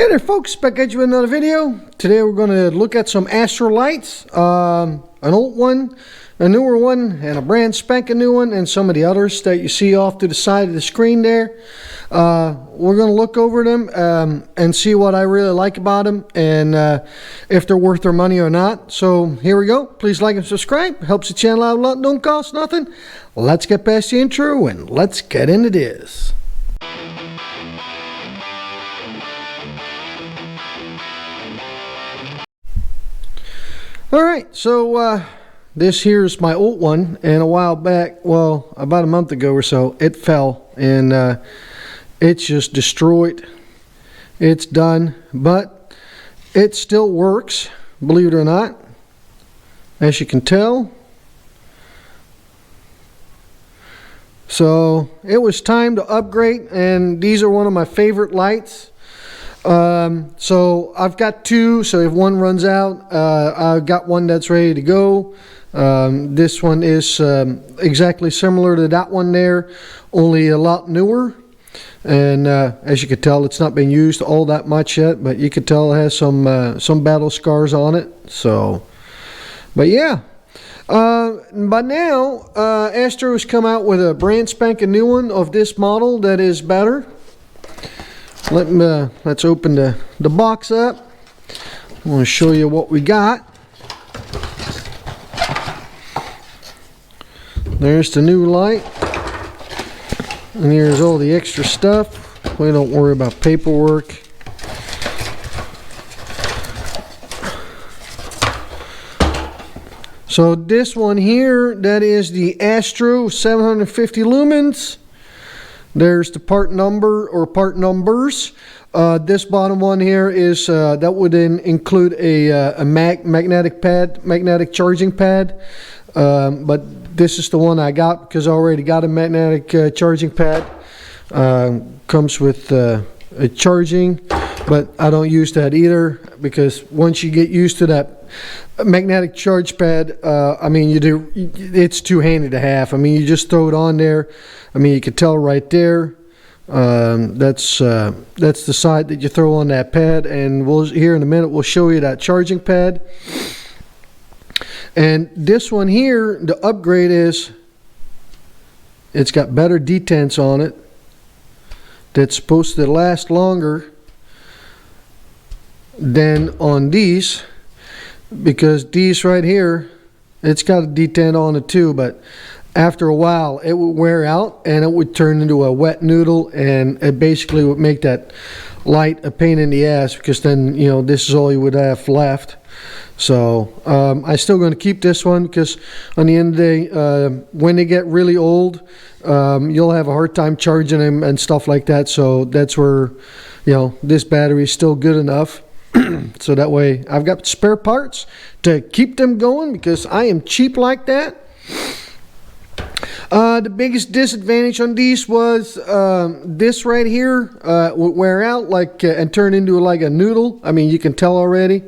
Hey there folks, back at you with another video. Today we're going to look at some Astro lights, an old one, a newer one, and a brand spanking new one, and some of the others that you see off to the side of the screen there. We're going to look over them and see what I really like about them and if they're worth their money or not. So here we go. Please like and subscribe. Helps the channel out a lot, don't cost nothing. Let's get past the intro and let's get into this. Alright, so this here's my old one, and a while back, well, about a month ago or so, it fell, and it's just destroyed. It's done, but it still works, believe it or not, as you can tell. So it was time to upgrade, and these are one of my favorite lights. So I've got two, so if one runs out, I've got one that's ready to go. This one is exactly similar to that one there, only a lot newer, and as you can tell, it's not been used all that much yet, but you can tell it has some battle scars on it. So but yeah, but now Astro has come out with a brand spanking new one of this model that is better. Let's open the box up. I want to show you what we got. There's the new light, and here's all the extra stuff. We don't worry about paperwork. So this one here, that is the Astro 750 lumens. There's the part number or part numbers. This bottom one here is that would include a magnetic pad, magnetic charging pad. But this is the one I got because I already got a magnetic charging pad. Comes with a charging, but I don't use that either because once you get used to that magnetic charge pad, I mean, it's two-handed to have. I mean, you just throw it on there. I mean, you can tell right there. That's the side that you throw on that pad, and here in a minute we'll show you that charging pad. And this one here, the upgrade is it's got better detents on it. That's supposed to last longer than on these, because these right here, it's got a detent on it too, but after a while it would wear out and it would turn into a wet noodle, and it basically would make that light a pain in the ass, because then, you know, this is all you would have left. So I'm still going to keep this one because on the end of the day, when they get really old, you'll have a hard time charging them and stuff like that. So that's where, you know, this battery is still good enough. So that way I've got spare parts to keep them going, because I am cheap like that. The biggest disadvantage on these was this right here would wear out like and turn into like a noodle. I mean, you can tell already.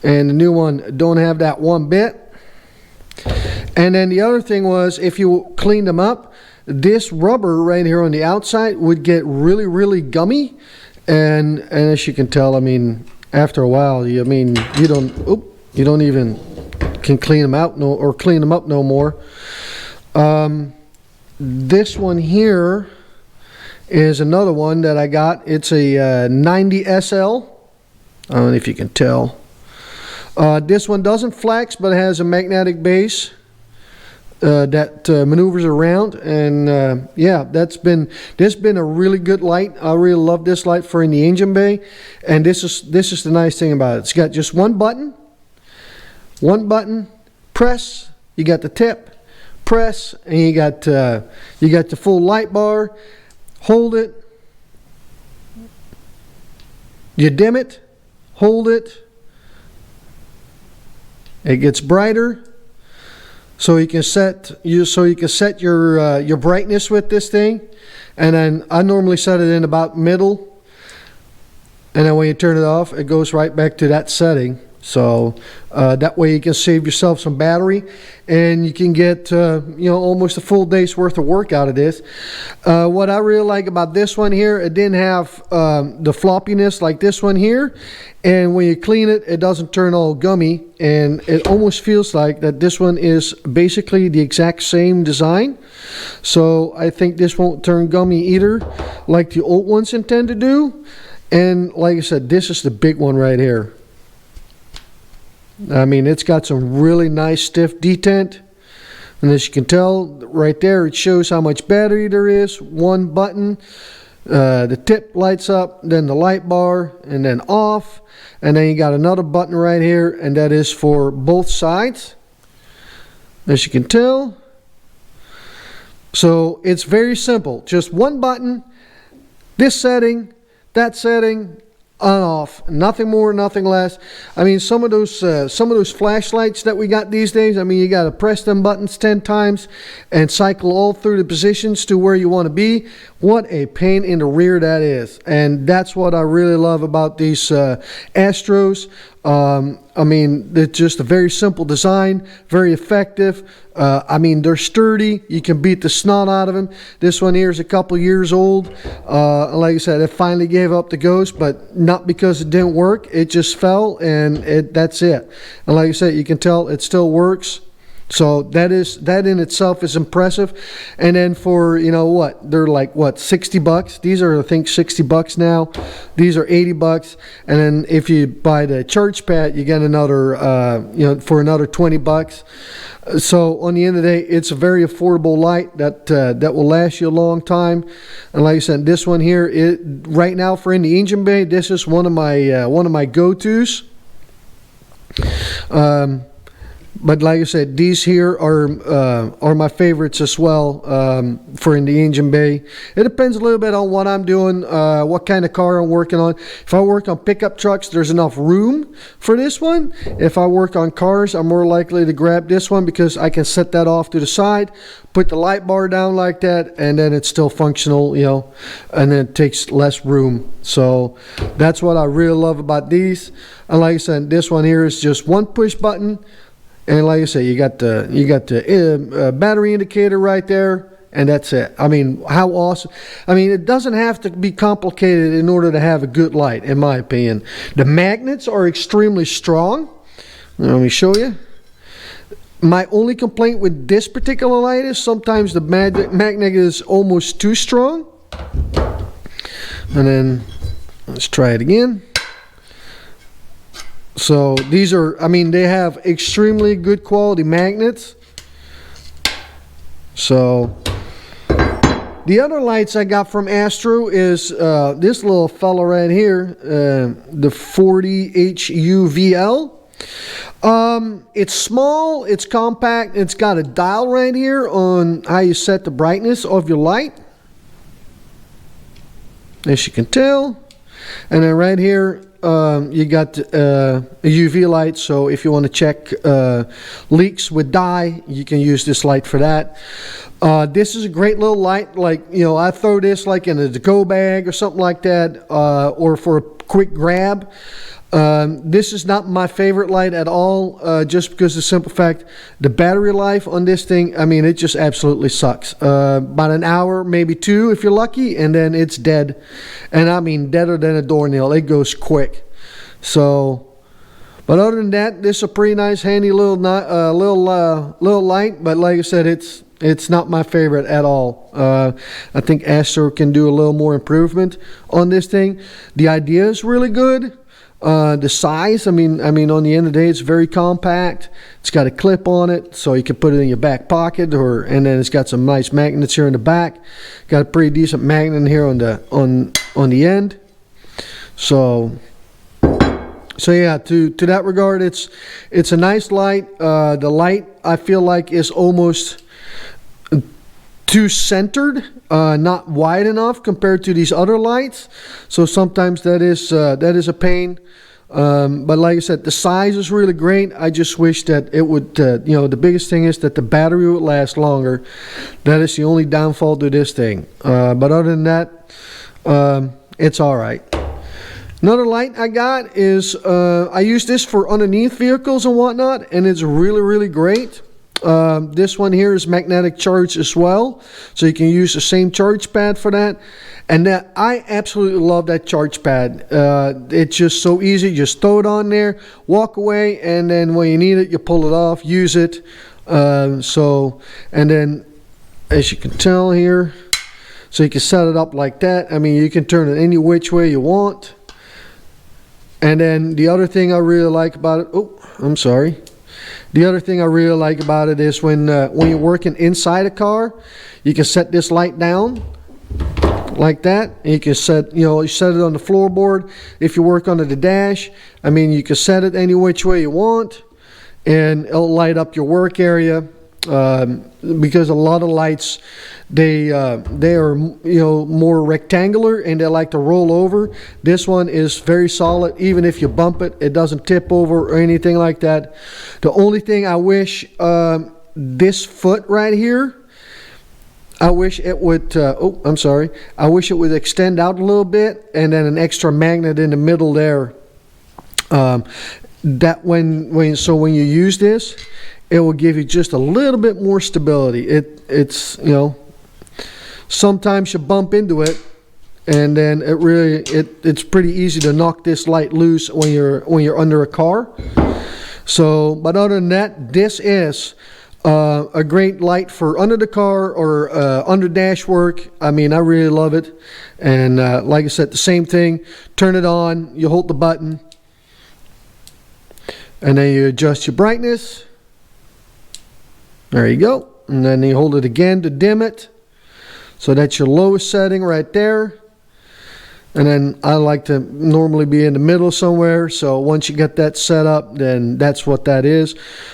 And the new one don't have that one bit. And then the other thing was, if you cleaned them up, this rubber right here on the outside would get really gummy. And as you can tell, I mean, after a while, you don't even can clean them out or clean them up no more. This one here is another one that I got. It's a 90 SL. I don't know if you can tell. This one doesn't flex, but it has a magnetic base that maneuvers around, and yeah, this has been a really good light. I really love this light for in the engine bay. And this is the nice thing about it. It's got just one button, press, you got the tip, press, and you got the full light bar. Hold it, you dim it, hold it, it gets brighter. So you can set your brightness with this thing, and then I normally set it in about middle, and then when you turn it off, it goes right back to that setting. So that way you can save yourself some battery, and you can get almost a full day's worth of work out of this. What I really like about this one here, it didn't have the floppiness like this one here, and when you clean it, it doesn't turn all gummy, and it almost feels like that this one is basically the exact same design. So I think this won't turn gummy either like the old ones intend to do. And like I said, this is the big one right here. I mean, it's got some really nice stiff detent, and as you can tell right there, it shows how much battery there is. One button, the tip lights up, then the light bar, and then off, and then you got another button right here, and that is for both sides, as you can tell. So it's very simple, just one button, this setting, that setting, on off, nothing more, nothing less. I mean, some of those flashlights that we got these days, I mean, you got to press them buttons 10 times and cycle all through the positions to where you want to be. What a pain in the rear that is. And that's what I really love about these Astros. I mean, it's just a very simple design, very effective. I mean, they're sturdy. You can beat the snot out of them. This one here is a couple years old. Like I said, it finally gave up the ghost, but not because it didn't work. It just fell, and that's it. And like I said, you can tell it still works. So that in itself is impressive. And then for, you know what, they're like, what, 60 bucks? These are, I think, 60 bucks now. These are 80 bucks. And then if you buy the charge pad, you get another, for another 20 bucks. So on the end of the day, it's a very affordable light that will last you a long time. And like I said, this one here, right now for in the engine bay, this is one of my go-tos. But like I said, these here are my favorites as well for in the engine bay. It depends a little bit on what I'm doing, what kind of car I'm working on. If I work on pickup trucks, there's enough room for this one. If I work on cars, I'm more likely to grab this one because I can set that off to the side, put the light bar down like that, and then it's still functional, and then it takes less room. So that's what I really love about these. And like I said, this one here is just one push button. And like I say, you got the battery indicator right there, and that's it. I mean, how awesome. I mean, it doesn't have to be complicated in order to have a good light, in my opinion. The magnets are extremely strong. Let me show you. My only complaint with this particular light is sometimes the magnet is almost too strong. And then, let's try it again. So these are, I mean, they have extremely good quality magnets. So the other lights I got from Astro is this little fella right here, the 40HUVL. It's small, it's compact, it's got a dial right here on how you set the brightness of your light, as you can tell. And then right here, you got a UV light, so if you want to check leaks with dye, you can use this light for that. This is a great little light, like, I throw this like in a to-go bag or something like that, or for a quick grab. This is not my favorite light at all, just because of the simple fact the battery life on this thing, I mean, it just absolutely sucks. About an hour, maybe two if you're lucky, and then it's dead. And I mean deader than a doornail. It goes quick. So, but other than that, this is a pretty nice, handy little light. But like I said, it's not my favorite at all. I think Astro can do a little more improvement on this thing. The idea is really good. The size, I mean, on the end of the day, it's very compact. It's got a clip on it, so you can put it in your back pocket, and then it's got some nice magnets here in the back. Got a pretty decent magnet here on the end. So yeah, to that regard, it's a nice light. The light, I feel like, is almost too centered, not wide enough compared to these other lights. So sometimes that is a pain. But like I said, the size is really great. I just wish that it would, the biggest thing is that the battery would last longer. That is the only downfall to this thing. But other than that, it's all right. Another light I got is, I use this for underneath vehicles and whatnot, and it's really, really great. This one here is magnetic charge as well, so you can use the same charge pad for that. And that, I absolutely love that charge pad. It's just so easy. Just throw it on there, walk away, and then when you need it, you pull it off, use it. And then, as you can tell here, so you can set it up like that. I mean, you can turn it any which way you want. And then the other thing I really like about it, oh, I'm sorry. The other thing I really like about it is when you're working inside a car, you can set this light down like that. And you can set, you set it on the floorboard. If you work under the dash, I mean, you can set it any which way you want, and it'll light up your work area. Because a lot of lights, they are more rectangular and they like to roll over. This one is very solid. Even if you bump it, it doesn't tip over or anything like that. The only thing I wish, this foot right here, I wish it would I wish it would extend out a little bit, and then an extra magnet in the middle there. That when you use this, it will give you just a little bit more stability. It's sometimes you bump into it, and then it's pretty easy to knock this light loose when you're under a car. So, but other than that, this is a great light for under the car or under dash work. I mean, I really love it. And like I said, the same thing. Turn it on. You hold the button, and then you adjust your brightness. There you go. And then you hold it again to dim it. So that's your lowest setting right there. And then I like to normally be in the middle somewhere. So once you get that set up, then that's what that is.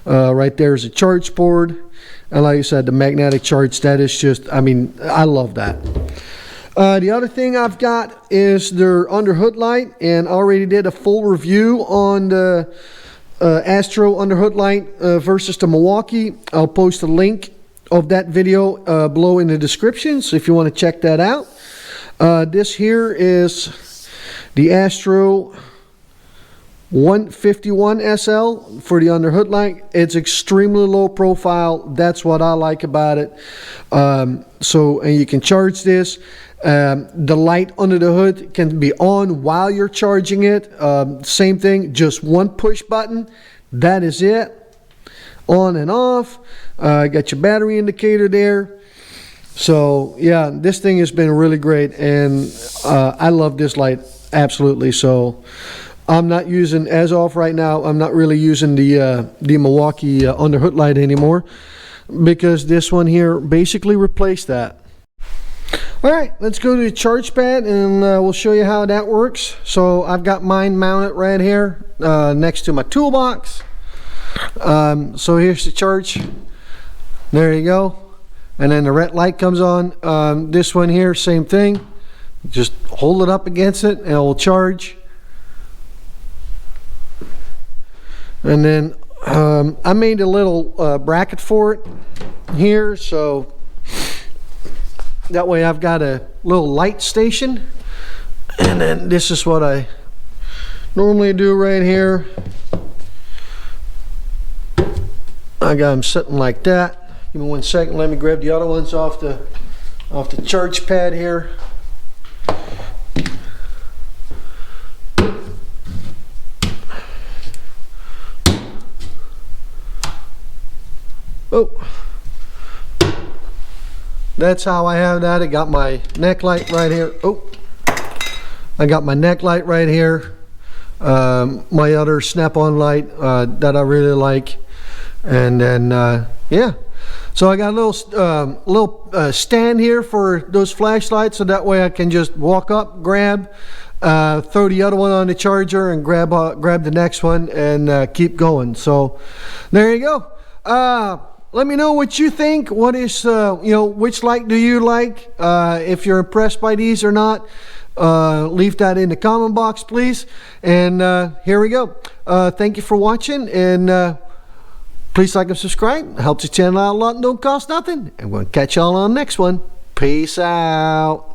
Right there is a charge board. And like I said, the magnetic charge, that is just, I mean, I love that. The other thing I've got is their underhood light. And I already did a full review on the Astro underhood light versus the Milwaukee. I'll post a link of that video below in the description, so if you want to check that out. This here is the Astro 151 SL for the underhood light. It's extremely low profile. That's what I like about it. And you can charge this. The light under the hood can be on while you're charging it. Same thing, just one push button. That is it. On and off. Got your battery indicator there. So yeah, this thing has been really great, and I love this light absolutely. So I'm not using, as of right now, I'm not really using the Milwaukee underhood light anymore, because this one here basically replaced that. Alright, let's go to the charge pad, and we'll show you how that works. So I've got mine mounted right here next to my toolbox. So here's the charge. There you go. And then the red light comes on. This one here, same thing. Just hold it up against it and it will charge. And then I made a little bracket for it here, so that way I've got a little light station. And then this is what I normally do right here. I got them sitting like that. Give me 1 second, let me grab the other ones off the charge pad here. Oh, that's how I have that. I got my neck light right here. Oh, I got my neck light right here. My other snap-on light that I really like. And then yeah, so I got a little stand here for those flashlights, so that way I can just walk up, grab, throw the other one on the charger, and grab the next one, and keep going. So there you go. Let me know what you think. What is which light do you like? If you're impressed by these or not, leave that in the comment box, please. And here we go. Thank you for watching, and please like and subscribe. It helps the channel out a lot and don't cost nothing. And we'll catch y'all on the next one. Peace out.